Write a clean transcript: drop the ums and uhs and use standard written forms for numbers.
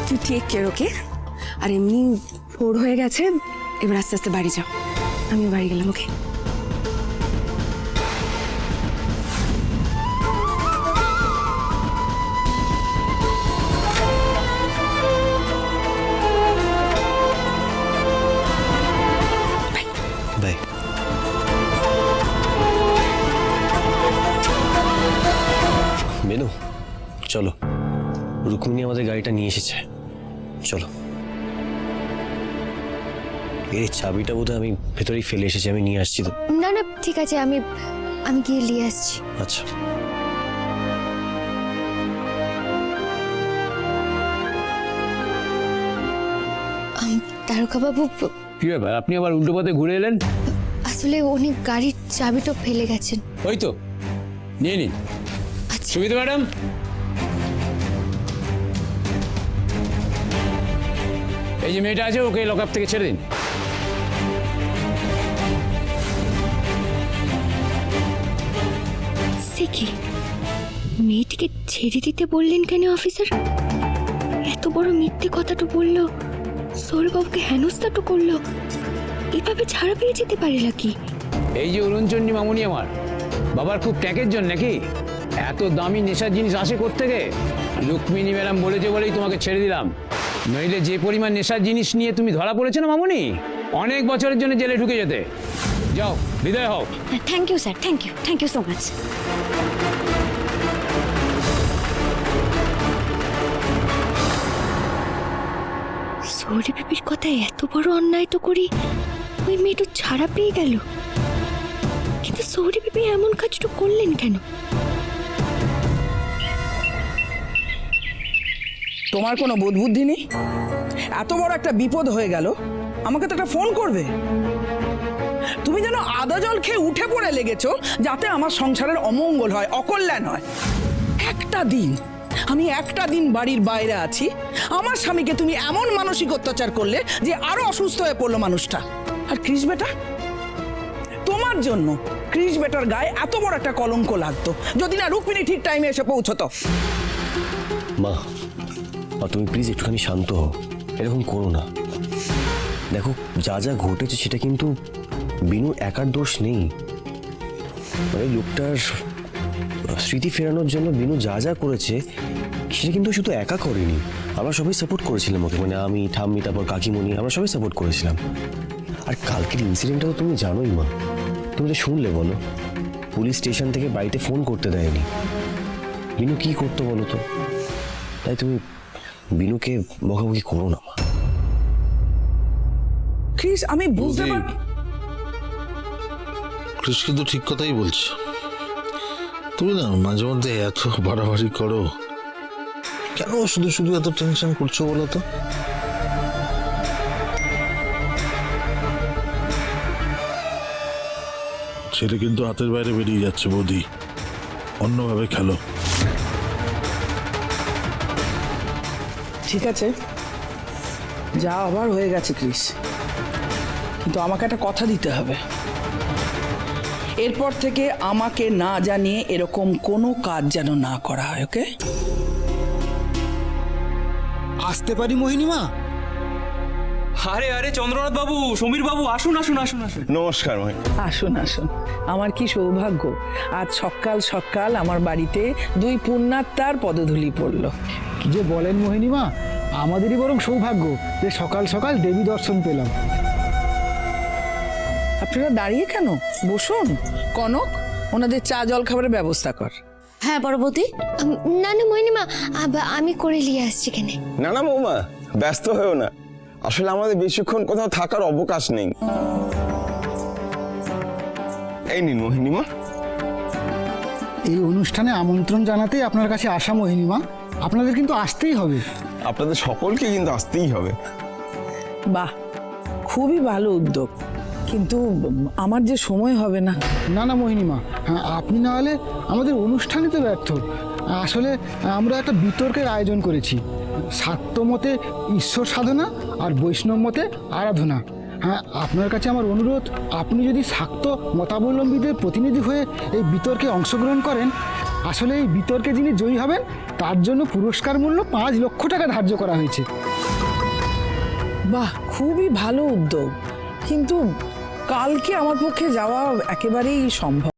তুই take care okay. আর এমনি ভোর হয়ে গেছে, এবার আস্তে আস্তে বাড়ি যাও। আমিও বাড়ি গেলাম। Okay bye. মেনু চলো, রুক্মিণী আমাদের গাড়িটা নিয়ে এসেছে, চলো। এই চাবিটা বোধহয় আমি ভেতরেই ফেলে এসেছি, আমি নিয়ে আসছি তো। না না ঠিক আছে, আমি গিয়ে নিয়ে আসছি। আচ্ছা তারকা বাবু, কি ব্যাপার, আপনি আবার উল্টো পথে ঘুরে এলেন? আসলে উনি গাড়ির চাবিটা ফেলে গেছেন। ওই তো নিয়ে নিন। আচ্ছা সুবিধা ম্যাডাম, এই যে মেয়েটা আছে ওকে লকআপ থেকে ছেড়ে দিন। সে কি, মেয়েটিকে ছেড়ে দিতে বললেন কেন অফিসার? এত বড় মিথ্যে কথাটা বললো, সৌরবাবুকে হেনস্থাটা করলো, এভাবে ছাড়া পেয়ে যেতে পারে নাকি? এই যে অরুণচন্ডী মামুনি আমার বাবার খুব ট্যাকের জন্য নাকি এত দামি নেশার জিনিস আসে কোত্থেকে? রুক্মিণী ম্যাডাম বলেছে বলেই তোমাকে ছেড়ে দিলাম, নইলে যে পরিমাণ নেশার জিনিস নিয়ে তুমি ধরা পড়েছো না মামুনি, অনেক বছরের জন্য জেলে ঢুকে যেতে। যাও, বিদায় হও। Thank you sir, thank you so much. সৌরি বিপির কথায় এত বড় অন্যায় তো করি, ওই মেয়েটা ছাড়া পেয়ে গেল, কিন্তু সৌরি বিপি এমন কাজটা করলেন কেন? তোমার কোনো বোধ বুদ্ধি নেই? এত বড় একটা বিপদ হয়ে গেল, আমাকে তো একটা ফোন করবে। তুমি যেন আদা জল খেয়ে উঠে পড়ে লেগেছো যাতে আমার সংসারের অমঙ্গল হয়, অকল্যাণ হয়। আমি একটা দিন বাড়ির বাইরে আছি, আমার স্বামীকে তুমি এমন মানসিক অত্যাচার করলে যে আরো অসুস্থ হয়ে পড়লো মানুষটা। আর ক্রিস বেটা, তোমার জন্য ক্রিস বেটার গায়ে এত বড় একটা কলঙ্ক লাগতো যদি না রুক্মিণী ঠিক টাইমে এসে পৌঁছতো। মা, তুমি প্লিজ একটুখানি শান্ত হও, এরকম করো না। দেখো, যা যা ঘটেছে সেটা কিন্তু বিনুর একার দোষ নেই। মানে লোকটার স্মৃতি ফেরানোর জন্য বিনু যা যা করেছে সেটা কিন্তু শুধু একা করেনি, আমরা সবাই সাপোর্ট করেছিলাম ওকে। মানে আমি, ঠাম্মি, তারপর কাকিমণি, আমরা সবাই সাপোর্ট করেছিলাম। আর কালকের ইনসিডেন্টটা তো তুমি জানোই মা, তুমি তো শুনলে। বলো, পুলিশ স্টেশন থেকে বাড়িতে ফোন করতে দেয়নি। বিনু কি করতো বলো তো? তাই তুমি বিনুকে বকাবকি করো না মা। ক্রিস, আমি বুঝতে পার ক্রিস কিন্তু ঠিক কথাই বলছে। তুমি না মাঝে মধ্যে এত বাড়াবাড়ি করো কেন? শুধু শুধু এত টেনশন করছো বলো তো? ছেলে কিন্তু হাতের বাইরে বেরিয়ে যাচ্ছে বৌদি, অন্যভাবে খেলো। ঠিক আছে, যা আবার হয়ে গেছে ক্রিস, কিন্তু আমাকে একটা কথা দিতে হবে। এরপর থেকে আমাকে না জানিয়ে এরকম কোনো কাজ যেন না করা হয়, ওকে? আসতে পারি মোহিনীমা? আরে আরে চন্দ্রনাথ বাবু, সমীর বাবু, আসুন আসুন আসুন আসুন। নমস্কার ভাই। আসুন আসুন, আমার কি সৌভাগ্য, আজ সকাল সকাল আমার বাড়িতে দুই পুণ্যাত্মার পদধূলি পড়লো। কি যে বলেন মোহিনীমা, আমাদেরই বরং সৌভাগ্য যে সকাল সকাল দেবী দর্শন পেলাম। আপনারা দাঁড়িয়ে কেন? বসুন। কনক, ওনাদের চা জল খাবারের ব্যবস্থা কর। হ্যাঁ বড় বৌদি। না না মোহিনীমা, আমি করে নিয়ে আসছি কেন। না না বৌমা, ব্যস্ত হয়েও না, আসলে আমাদের বেশিক্ষণ কোথাও থাকার অবকাশ নেই। এই নিন মোহিনীমা। এই অনুষ্ঠানে আমন্ত্রণ জানাতেই আপনার কাছে আসা মোহিনীমা, আপনাদের কিন্তু আসতেই হবে। আপনাদের সকলকে কিন্তু আসতেই হবে। বাহ, খুবই ভালো উদ্যোগ, কিন্তু আমার যে সময় হবে না। না না মোহিনীমা, আপনি না হলে আমাদের অনুষ্ঠানই তো ব্যর্থ। আসলে আমরা একটা বিতর্কের আয়োজন করেছি, শাক্ত মতে ঈশ্বর সাধনা আর বৈষ্ণব মতে আরাধনা। হ্যাঁ, আপনার কাছে আমার অনুরোধ, আপনি যদি শাক্ত মতাবলম্বীদের প্রতিনিধি হয়ে এই বিতর্কে অংশগ্রহণ করেন, আসলে এই বিতর্কে যিনি জয়ী হবেন তার জন্য পুরস্কার মূল্য 5 লক্ষ টাকা ধার্য করা হয়েছে। বাহ, খুবই ভালো উদ্যোগ, কিন্তু কালকে আমার পক্ষে যাওয়া একেবারেই সম্ভব